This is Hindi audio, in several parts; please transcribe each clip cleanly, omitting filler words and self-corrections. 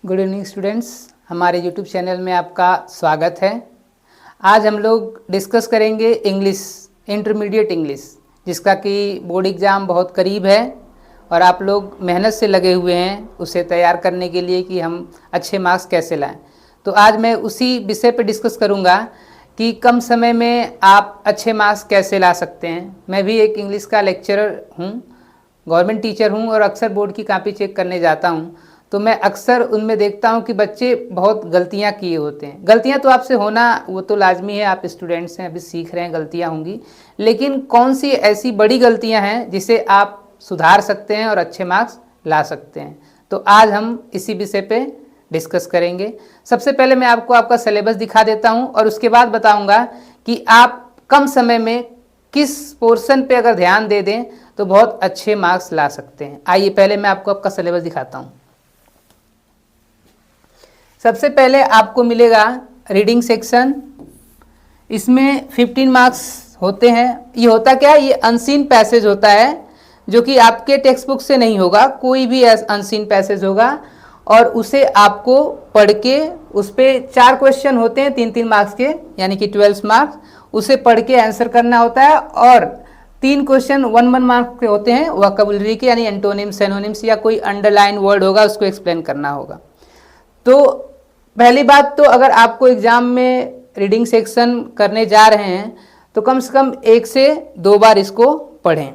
गुड इवनिंग स्टूडेंट्स, हमारे यूट्यूब चैनल में आपका स्वागत है। आज हम लोग डिस्कस करेंगे इंग्लिश, इंटरमीडिएट इंग्लिश, जिसका कि बोर्ड एग्ज़ाम बहुत करीब है और आप लोग मेहनत से लगे हुए हैं उसे तैयार करने के लिए कि हम अच्छे मार्क्स कैसे लाएं। तो आज मैं उसी विषय पर डिस्कस करूंगा कि कम समय में आप अच्छे मार्क्स कैसे ला सकते हैं। मैं भी एक इंग्लिश का लेक्चरर हूँ, गवर्नमेंट टीचर हूँ और अक्सर बोर्ड की कॉपी चेक करने जाता हूँ, तो मैं अक्सर उनमें देखता हूँ कि बच्चे बहुत गलतियाँ किए होते हैं। गलतियाँ तो आपसे होना वो तो लाजमी है, आप स्टूडेंट्स हैं, अभी सीख रहे हैं, गलतियाँ होंगी, लेकिन कौन सी ऐसी बड़ी गलतियाँ हैं जिसे आप सुधार सकते हैं और अच्छे मार्क्स ला सकते हैं। तो आज हम इसी विषय पे डिस्कस करेंगे। सबसे पहले मैं आपको आपका सिलेबस दिखा देता हूँ और उसके बाद बताऊँगा कि आप कम समय में किस पोर्शन पे अगर ध्यान दे दें तो बहुत अच्छे मार्क्स ला सकते हैं। आइए पहले मैं आपको आपका सिलेबस दिखाता हूँ। सबसे पहले आपको मिलेगा रीडिंग सेक्शन। इसमें 15 मार्क्स होते हैं। ये होता क्या है, ये अनसीन पैसेज होता है जो कि आपके टेक्स्ट बुक से नहीं होगा, कोई भी अनसीन पैसेज होगा और उसे आपको पढ़ के उस पर 4 क्वेश्चन होते हैं 3-3 मार्क्स के, यानी कि 12 मार्क्स, उसे पढ़ के आंसर करना होता है और 3 क्वेश्चन 1-1 मार्क्स के होते हैं वोकैबुलरी के, यानी एंटोनिम्स, सिनोनिम्स या कोई अंडरलाइन वर्ड होगा उसको एक्सप्लेन करना होगा। तो पहली बात तो अगर आपको एग्ज़ाम में रीडिंग सेक्शन करने जा रहे हैं तो कम से कम 1 से 2 बार इसको पढ़ें।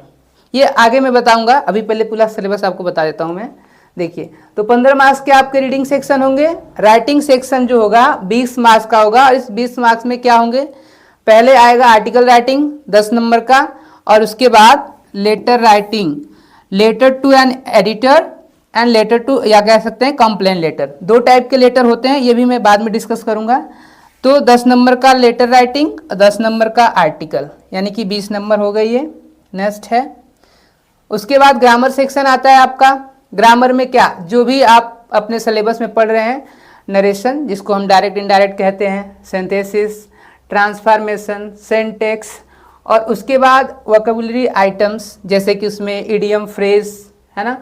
ये आगे मैं बताऊंगा, अभी पहले पूरा सिलेबस आपको बता देता हूं मैं। देखिए, तो 15 मार्क्स के आपके रीडिंग सेक्शन होंगे। राइटिंग सेक्शन जो होगा 20 मार्क्स का होगा और इस 20 मार्क्स में क्या होंगे, पहले आएगा आर्टिकल राइटिंग 10 नंबर का और उसके बाद letter writing, letter to an editor and letter to, या कह सकते हैं कंप्लेन लेटर। 2 टाइप के लेटर होते हैं, ये भी मैं बाद में डिस्कस करूंगा। तो 10 नंबर का लेटर राइटिंग, 10 नंबर का आर्टिकल, यानी कि 20 नंबर हो गई है। नेक्स्ट है, उसके बाद ग्रामर सेक्शन आता है आपका। ग्रामर में क्या, जो भी आप अपने सिलेबस में पढ़ रहे हैं, नरेशन जिसको हम डायरेक्ट इनडायरेक्ट कहते हैं, सिंथेसिस, ट्रांसफॉर्मेशन, सेंटेक्स, और उसके बाद वोकैबुलरी आइटम्स जैसे कि उसमें इडियम, फ्रेज है ना,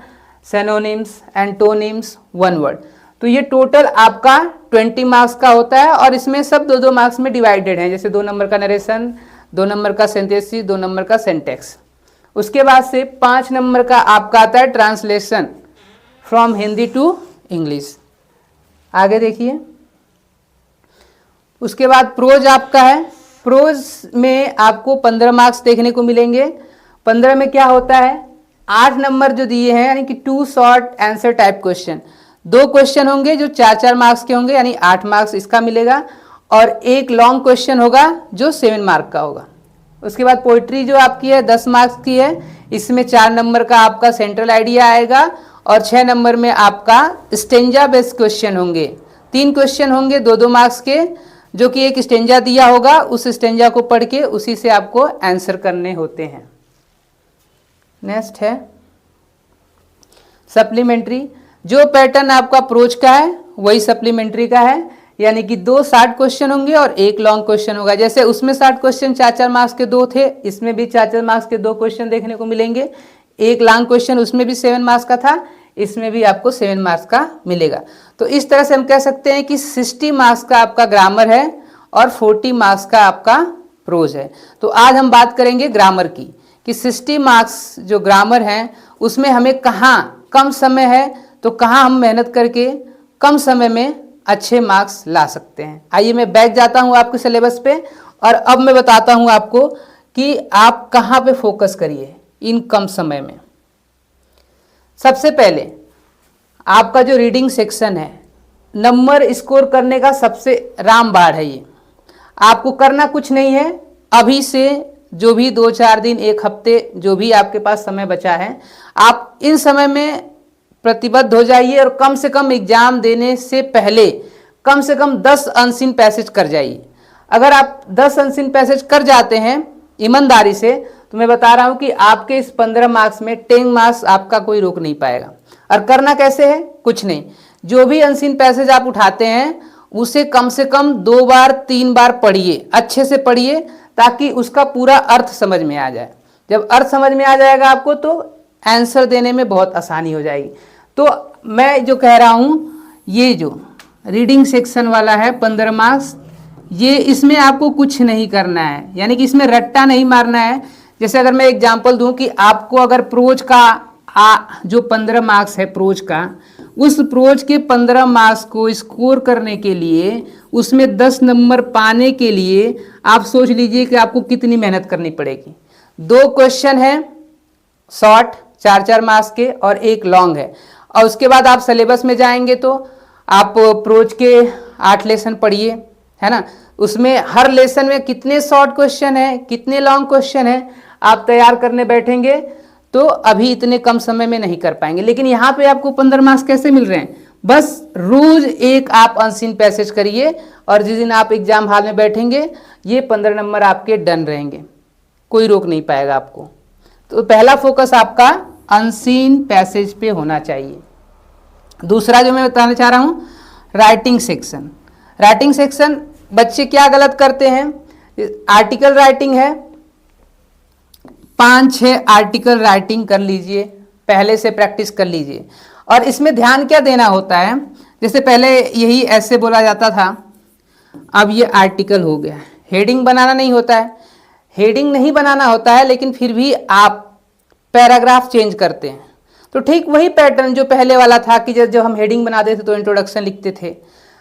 सिनोनिम्स, एंटोनिम्स, 1 वर्ड। तो ये टोटल आपका 20 मार्क्स का होता है और इसमें सब 2-2 मार्क्स में डिवाइडेड है, जैसे 2 नंबर का नरेशन, 2 नंबर का सिंथेसिस, 2 नंबर का सेंटेक्स। उसके बाद से 5 नंबर का आपका आता है translation from Hindi to English. आगे देखिए, उसके बाद प्रोज आपका है। प्रोज में आपको 15 मार्क्स देखने को मिलेंगे। 15 में क्या होता है, 8 नंबर जो दिए हैं, यानी कि 2 short answer type question, 2 question होंगे जो 4-4 मार्क्स के होंगे, यानी 8 मार्क्स इसका मिलेगा, और एक लॉन्ग क्वेश्चन होगा जो 7 मार्क का होगा। उसके बाद पोइट्री जो आपकी है 10 मार्क्स की है, इसमें 4 नंबर का आपका सेंट्रल आइडिया आएगा और 6 नंबर में आपका स्टेंजा बेस्ड क्वेश्चन होंगे। 3 क्वेश्चन होंगे 2-2 मार्क्स के, जो कि एक स्टेंजा दिया होगा, उस स्टेंजा को पढ़ के उसी से आपको आंसर करने होते हैं। नेक्स्ट है सप्लीमेंट्री। जो पैटर्न आपका प्रोज का है वही सप्लीमेंट्री का है, यानी कि 2 शॉर्ट क्वेश्चन होंगे और एक लॉन्ग क्वेश्चन होगा। जैसे उसमें शॉर्ट क्वेश्चन 4-4 मार्क्स के 2 थे, इसमें भी 4-4 मार्क्स के 2 क्वेश्चन देखने को मिलेंगे। एक लॉन्ग क्वेश्चन उसमें भी 7 मार्क्स का था, इसमें भी आपको 7 मार्क्स का मिलेगा। तो इस तरह से हम कह सकते हैं कि 60 मार्क्स का आपका ग्रामर है और 40 मार्क्स का आपका प्रोज है। तो आज हम बात करेंगे ग्रामर की, कि 60 मार्क्स जो ग्रामर हैं उसमें हमें कहाँ कम समय है तो कहाँ हम मेहनत करके कम समय में अच्छे मार्क्स ला सकते हैं। आइए मैं बैक जाता हूँ आपके सिलेबस पे और अब मैं बताता हूँ आपको कि आप कहाँ पे फोकस करिए इन कम समय में। सबसे पहले आपका जो रीडिंग सेक्शन है, नंबर स्कोर करने का सबसे रामबाण है ये। आपको करना कुछ नहीं है, अभी से जो भी 2-4 दिन, 1 हफ्ते, जो भी आपके पास समय बचा है, आप इन समय में प्रतिबद्ध हो जाइए और कम से कम एग्जाम देने से पहले कम से कम 10 अनसीन पैसेज कर जाइए। अगर आप 10 अनसीन पैसेज कर जाते हैं ईमानदारी से, तो मैं बता रहा हूं कि आपके इस 15 मार्क्स में 10 मार्क्स आपका कोई रोक नहीं पाएगा। और करना कैसे है, कुछ नहीं, जो भी अनसीन पैसेज आप उठाते हैं उसे कम से कम 2 बार 3 बार पढ़िए, अच्छे से पढ़िए, ताकि उसका पूरा अर्थ समझ में आ जाए। जब अर्थ समझ में आ जाएगा आपको तो आंसर देने में बहुत आसानी हो जाएगी। तो मैं जो कह रहा हूँ ये जो रीडिंग सेक्शन वाला है 15 मार्क्स, ये इसमें आपको कुछ नहीं करना है, यानी कि इसमें रट्टा नहीं मारना है। जैसे अगर मैं एग्जांपल दूं कि आपको अगर प्रोज का जो 15 मार्क्स है प्रोज का, उस प्रोज के 15 मार्क्स को स्कोर करने के लिए, उसमें 10 नंबर पाने के लिए आप सोच लीजिए कि आपको कितनी मेहनत करनी पड़ेगी। 2 क्वेश्चन है शॉर्ट 4-4 मार्क्स के और एक लॉन्ग है, और उसके बाद आप सिलेबस में जाएंगे तो आप प्रोज के 8 लेसन पढ़िए, है ना। उसमें हर लेसन में कितने शॉर्ट क्वेश्चन है, कितने लॉन्ग क्वेश्चन है, आप तैयार करने बैठेंगे तो अभी इतने कम समय में नहीं कर पाएंगे। लेकिन यहाँ पे आपको 15 मार्क्स कैसे मिल रहे हैं, बस रोज एक आप अनसीन पैसेज करिए और जिस दिन आप एग्जाम हॉल में बैठेंगे ये 15 नंबर आपके डन रहेंगे, कोई रोक नहीं पाएगा आपको। तो पहला फोकस आपका अनसीन पैसेज पे होना चाहिए। दूसरा जो मैं बताना चाह रहा हूँ, राइटिंग सेक्शन। राइटिंग सेक्शन बच्चे क्या गलत करते हैं, आर्टिकल राइटिंग है, 5-6 आर्टिकल राइटिंग कर लीजिए, पहले से प्रैक्टिस कर लीजिए। और इसमें ध्यान क्या देना होता है, जैसे पहले यही ऐसे बोला जाता था, अब ये आर्टिकल हो गया। हेडिंग बनाना नहीं होता है, हेडिंग नहीं बनाना होता है, लेकिन फिर भी आप पैराग्राफ चेंज करते हैं। तो ठीक वही पैटर्न जो पहले वाला था कि जब हम हेडिंग बनाते थे तो इंट्रोडक्शन लिखते थे।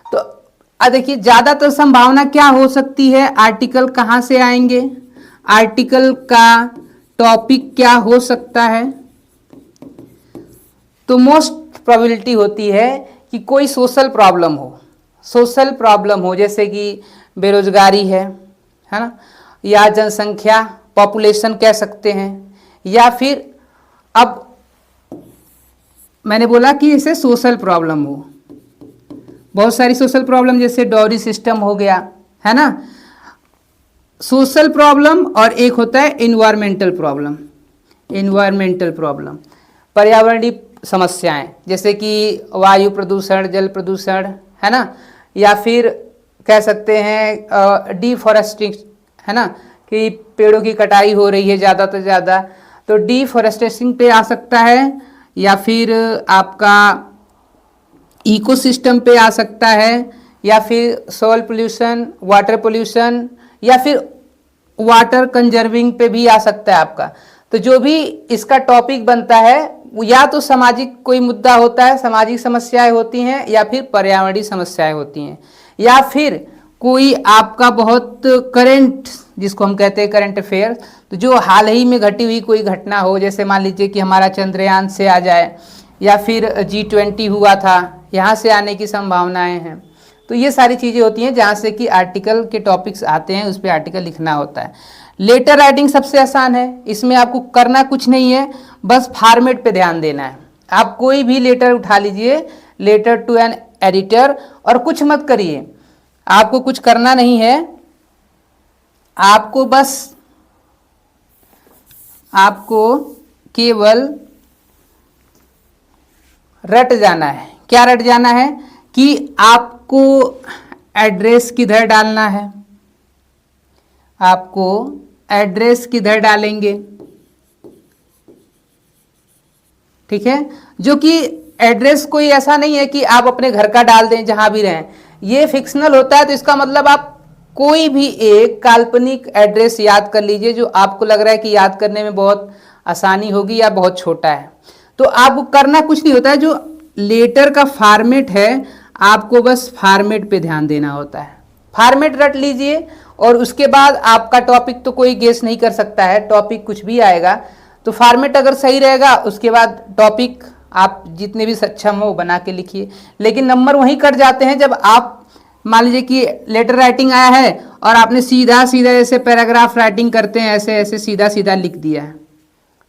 तो देखिए ज़्यादातर संभावना क्या हो सकती है, आर्टिकल कहाँ से आएंगे, आर्टिकल का टॉपिक क्या हो सकता है। तो मोस्ट प्रोबेबिलिटी होती है कि कोई सोशल प्रॉब्लम हो, सोशल प्रॉब्लम हो, जैसे कि बेरोजगारी है ना, या जनसंख्या पॉपुलेशन कह सकते हैं, या फिर अब मैंने बोला कि इसे सोशल प्रॉब्लम हो, बहुत सारी सोशल प्रॉब्लम जैसे डॉरी सिस्टम हो गया, है ना, सोशल प्रॉब्लम। और एक होता है इन्वायरमेंटल प्रॉब्लम, इन्वायरमेंटल प्रॉब्लम पर्यावरणीय समस्याएं, जैसे कि वायु प्रदूषण, जल प्रदूषण, है ना, या फिर कह सकते हैं डिफॉरेस्टिंग, है ना, कि पेड़ों की कटाई हो रही है ज़्यादा से ज़्यादा, तो डिफॉरेस्टेशन पे आ सकता है, या फिर आपका इकोसिस्टम पे आ सकता है, या फिर सॉइल पोल्यूशन, वाटर पोल्यूशन, या फिर वाटर कंजर्विंग पे भी आ सकता है आपका। तो जो भी इसका टॉपिक बनता है, या तो सामाजिक कोई मुद्दा होता है, सामाजिक समस्याएं होती हैं, या फिर पर्यावरणीय समस्याएं होती हैं, या फिर कोई आपका बहुत करंट, जिसको हम कहते हैं करंट अफेयर, तो जो हाल ही में घटी हुई कोई घटना हो, जैसे मान लीजिए कि हमारा चंद्रयान से आ जाए, या फिर G20 हुआ था, यहाँ से आने की संभावनाएं हैं। तो ये सारी चीज़ें होती हैं जहाँ से कि आर्टिकल के टॉपिक्स आते हैं, उस पर आर्टिकल लिखना होता है। लेटर राइटिंग सबसे आसान है, इसमें आपको करना कुछ नहीं है, बस फॉर्मेट पे ध्यान देना है। आप कोई भी लेटर उठा लीजिए, लेटर टू एन एडिटर, और कुछ मत करिए, आपको कुछ करना नहीं है, आपको बस आपको केवल रट जाना है। क्या रट जाना है कि आपको एड्रेस किधर डालना है, आपको एड्रेस किधर डालेंगे, ठीक है, जो कि एड्रेस कोई ऐसा नहीं है कि आप अपने घर का डाल दें जहां भी रहें, ये फिक्शनल होता है। तो इसका मतलब आप कोई भी एक काल्पनिक एड्रेस याद कर लीजिए जो आपको लग रहा है कि याद करने में बहुत आसानी होगी या बहुत छोटा है। तो आपको करना कुछ नहीं होता है, जो लेटर का फॉर्मेट है आपको बस फॉर्मेट पे ध्यान देना होता है। फॉर्मेट रट लीजिए, और उसके बाद आपका टॉपिक तो कोई गेस नहीं कर सकता है, टॉपिक कुछ भी आएगा। तो फॉर्मेट अगर सही रहेगा, उसके बाद टॉपिक आप जितने भी सक्षम हो बना के लिखिए। लेकिन नंबर वहीं कट जाते हैं जब आप मान लीजिए कि लेटर राइटिंग आया है और आपने सीधा सीधा जैसे पैराग्राफ राइटिंग करते हैं ऐसे ऐसे सीधा सीधा लिख दिया है,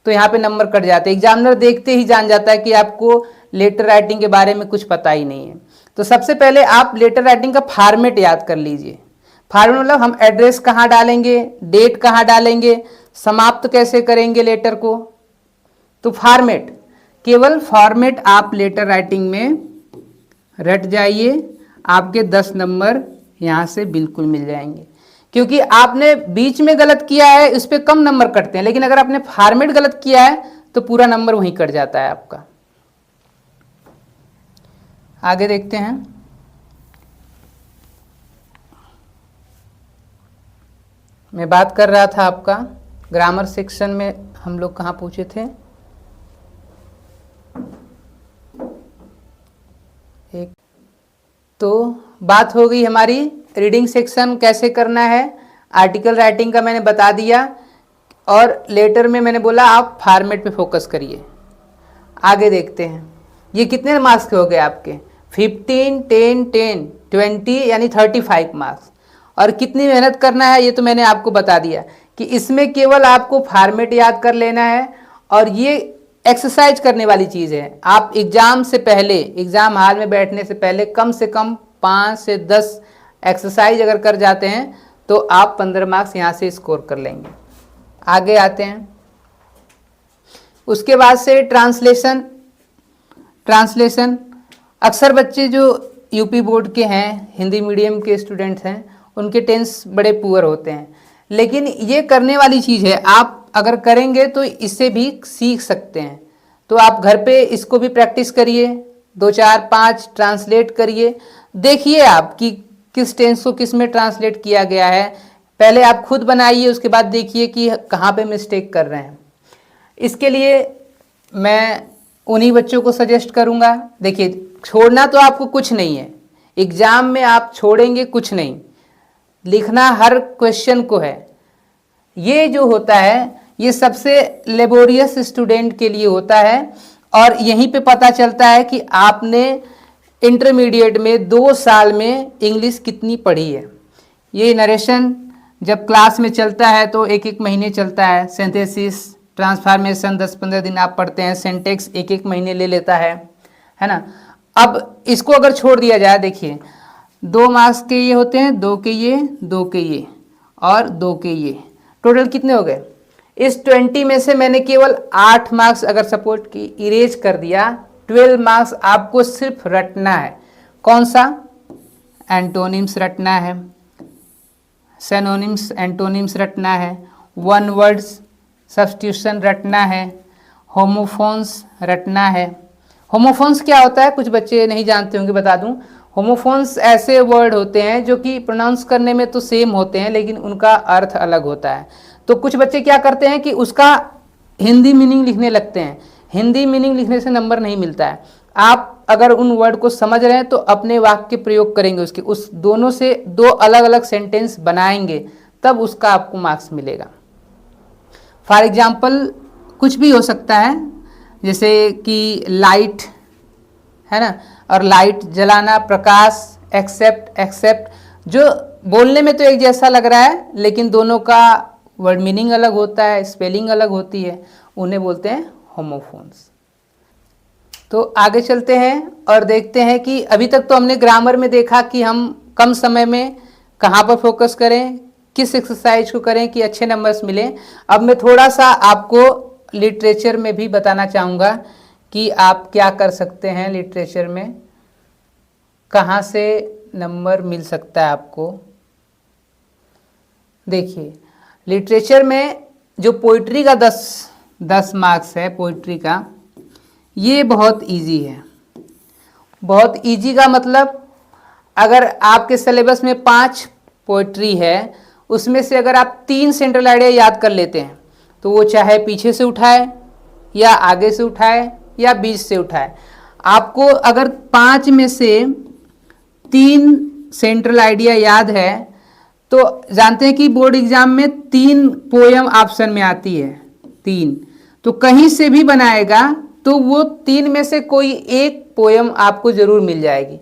तो यहाँ पे नंबर कट जाते हैं। एग्जामिनर देखते ही जान जाता है कि आपको लेटर राइटिंग के बारे में कुछ पता ही नहीं है। तो सबसे पहले आप लेटर राइटिंग का फॉर्मेट याद कर लीजिए। फॉर्मेट मतलब हम एड्रेस कहाँ डालेंगे, डेट कहाँ डालेंगे, समाप्त कैसे करेंगे लेटर को। तो फॉर्मेट, केवल फॉर्मेट आप लेटर राइटिंग में रट जाइए, आपके 10 नंबर यहाँ से बिल्कुल मिल जाएंगे। क्योंकि आपने बीच में गलत किया है उस पर कम नंबर कटते हैं, लेकिन अगर आपने फॉर्मेट गलत किया है तो पूरा नंबर वहीं कट जाता है आपका। आगे देखते हैं। मैं बात कर रहा था आपका ग्रामर सेक्शन में हम लोग कहाँ पूछे थे। एक तो बात हो गई हमारी रीडिंग सेक्शन कैसे करना है। आर्टिकल राइटिंग का मैंने बता दिया और लेटर में मैंने बोला आप फॉर्मेट पे फोकस करिए। आगे देखते हैं ये कितने मार्क्स के हो गए आपके 15, 10, 10, 20 यानी 35 मार्क्स। और कितनी मेहनत करना है ये तो मैंने आपको बता दिया कि इसमें केवल आपको फॉर्मेट याद कर लेना है और ये एक्सरसाइज करने वाली चीज़ है। आप एग्ज़ाम से पहले, एग्ज़ाम हॉल में बैठने से पहले कम से कम 5 से 10 एक्सरसाइज अगर कर जाते हैं तो आप 15 मार्क्स यहाँ से स्कोर कर लेंगे। आगे आते हैं। उसके बाद से ट्रांसलेशन अक्सर बच्चे जो यूपी बोर्ड के हैं, हिंदी मीडियम के स्टूडेंट्स हैं, उनके टेंस बड़े पुअर होते हैं, लेकिन ये करने वाली चीज़ है। आप अगर करेंगे तो इससे भी सीख सकते हैं। तो आप घर पे इसको भी प्रैक्टिस करिए, 2, 4, 5 ट्रांसलेट करिए। देखिए आप कि किस टेंस को किस में ट्रांसलेट किया गया है। पहले आप खुद बनाइए, उसके बाद देखिए कि कहाँ पे मिस्टेक कर रहे हैं। इसके लिए मैं उन्हीं बच्चों को सजेस्ट करूँगा। देखिए छोड़ना तो आपको कुछ नहीं है, एग्ज़ाम में आप छोड़ेंगे कुछ नहीं, लिखना हर क्वेश्चन को है। ये जो होता है ये सबसे लेबोरियस स्टूडेंट के लिए होता है और यहीं पे पता चलता है कि आपने इंटरमीडिएट में 2 साल में इंग्लिश कितनी पढ़ी है। ये नरेशन जब क्लास में चलता है तो 1-1 महीने चलता है। सिंथेसिस, ट्रांसफॉर्मेशन 10-15 दिन आप पढ़ते हैं। सिंटेक्स 1-1 महीने ले लेता है ना। अब इसको अगर छोड़ दिया जाए, देखिए 2 मार्क्स के ये होते हैं, 2 के ये, 2 के ये और 2 के ये, टोटल कितने हो गए। इस 20 में से मैंने केवल 8 मार्क्स अगर सपोर्ट की इरेज कर दिया, 12 मार्क्स आपको सिर्फ रटना है। कौन सा? एंटोनिम्स रटना है, सिनोनिम्स एंटोनिम्स रटना है, वन वर्ड्स सब्स्टिट्यूशन रटना है, होमोफोन्स रटना है। होमोफोन्स क्या होता है कुछ बच्चे नहीं जानते होंगे, बता दूं। होमोफोन्स ऐसे वर्ड होते हैं जो कि प्रोनाउंस करने में तो सेम होते हैं लेकिन उनका अर्थ अलग होता है। तो कुछ बच्चे क्या करते हैं कि उसका हिंदी मीनिंग लिखने लगते हैं। हिंदी मीनिंग लिखने से नंबर नहीं मिलता है। आप अगर उन वर्ड को समझ रहे हैं तो अपने वाक्य प्रयोग करेंगे, उसके उस दोनों से 2 अलग अलग सेंटेंस बनाएंगे, तब उसका आपको मार्क्स मिलेगा। फॉर एग्जाम्पल कुछ भी हो सकता है, जैसे कि लाइट है ना, और लाइट जलाना, प्रकाश, एक्सेप्ट, जो बोलने में तो एक जैसा लग रहा है लेकिन दोनों का वर्ड मीनिंग अलग होता है, स्पेलिंग अलग होती है, उन्हें बोलते हैं होमोफोन्स। तो आगे चलते हैं और देखते हैं कि अभी तक तो हमने ग्रामर में देखा कि हम कम समय में कहाँ पर फोकस करें, किस एक्सरसाइज को करें कि अच्छे नंबर्स मिलें। अब मैं थोड़ा सा आपको लिटरेचर में भी बताना चाहूँगा कि आप क्या कर सकते हैं। लिटरेचर में कहाँ से नंबर मिल सकता है आपको। देखिए लिटरेचर में जो पोइट्री का 10 मार्क्स है, पोइट्री का, ये बहुत इजी है। बहुत इजी का मतलब अगर आपके सिलेबस में 5 पोइट्री है, उसमें से अगर आप 3 सेंट्रल आइडिया याद कर लेते हैं तो वो चाहे पीछे से उठाए या आगे से उठाए या बीच से उठाए, आपको अगर 5 में से 3 सेंट्रल आइडिया याद है तो जानते हैं कि बोर्ड एग्जाम में 3 पोयम ऑप्शन में आती है। 3 तो कहीं से भी बनाएगा तो वो 3 में से कोई एक पोयम आपको जरूर मिल जाएगी।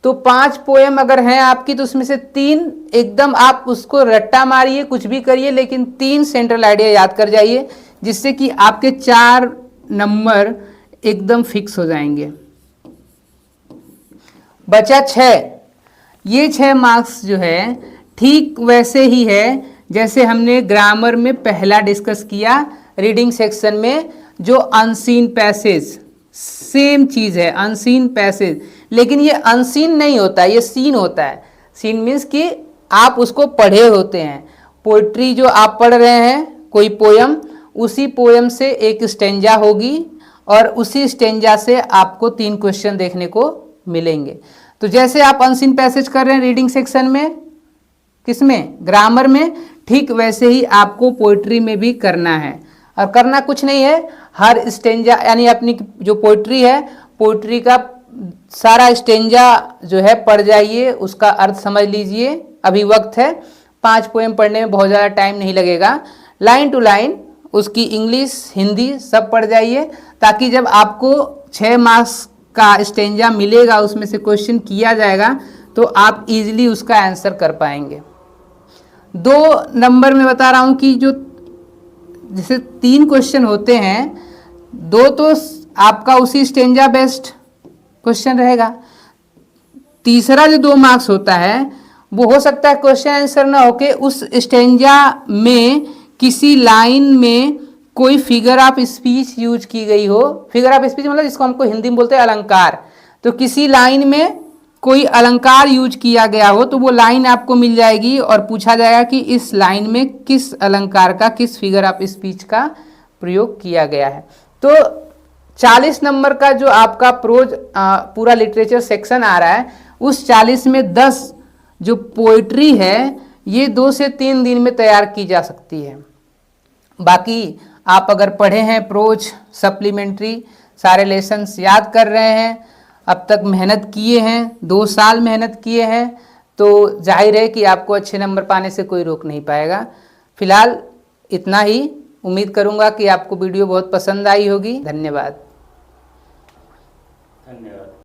तो 5 पोयम अगर हैं आपकी तो उसमें से 3 एकदम आप उसको रट्टा मारिए, कुछ भी करिए, लेकिन 3 सेंट्रल आइडिया याद कर जाइए, जिससे कि आपके 4 नंबर एकदम फिक्स हो जाएंगे। बचा 6। ये 6 मार्क्स जो है ठीक वैसे ही है जैसे हमने ग्रामर में पहला डिस्कस किया रीडिंग सेक्शन में, जो अनसीन पैसेज, सेम चीज़ है अनसीन पैसेज, लेकिन ये अनसीन नहीं होता, ये सीन होता है। सीन मीन्स कि आप उसको पढ़े होते हैं। पोइट्री जो आप पढ़ रहे हैं, कोई पोयम, उसी पोयम से एक स्टेंजा होगी और उसी स्टेंजा से आपको 3 क्वेश्चन देखने को मिलेंगे। तो जैसे आप अनसीन पैसेज कर रहे हैं रीडिंग सेक्शन में, किसमें, ग्रामर में, ठीक वैसे ही आपको पोइट्री में भी करना है। और करना कुछ नहीं है, हर स्टेंजा यानी अपनी जो पोइट्री है, पोइट्री का सारा स्टेंजा जो है पढ़ जाइए, उसका अर्थ समझ लीजिए। अभी वक्त है, 5 पोएम पढ़ने में बहुत ज़्यादा टाइम नहीं लगेगा। लाइन टू लाइन उसकी इंग्लिश हिंदी सब पढ़ जाइए, ताकि जब आपको 6 मार्क्स का स्टेंजा मिलेगा, उसमें से क्वेश्चन किया जाएगा, तो आप इजीली उसका आंसर कर पाएंगे। 2 नंबर में बता रहा हूँ कि जो जैसे 3 क्वेश्चन होते हैं, 2 तो आपका उसी स्टेंजा बेस्ड क्वेश्चन रहेगा। तीसरा जो 2 मार्क्स होता है, वो हो सकता है क्वेश्चन आंसर ना होके उस स्टेंजा में किसी लाइन में कोई फिगर ऑफ स्पीच यूज की गई हो। फिगर ऑफ स्पीच मतलब जिसको हमको हिंदी में बोलते हैं अलंकार। तो किसी लाइन में कोई अलंकार यूज किया गया हो, तो वो लाइन आपको मिल जाएगी और पूछा जाएगा कि इस लाइन में किस अलंकार का, किस फिगर ऑफ स्पीच का प्रयोग किया गया है। तो 40 नंबर का जो आपका प्रोज पूरा लिटरेचर सेक्शन आ रहा है, उस 40 में 10 जो पोइट्री है, ये 2 से 3 दिन में तैयार की जा सकती है। बाकी आप अगर पढ़े हैं प्रोज सप्लीमेंट्री, सारे लेसन्स याद कर रहे हैं, अब तक मेहनत किए हैं, 2 साल मेहनत किए हैं, तो जाहिर है कि आपको अच्छे नंबर पाने से कोई रोक नहीं पाएगा। फिलहाल इतना ही। उम्मीद करूंगा कि आपको वीडियो बहुत पसंद आई होगी। धन्यवाद।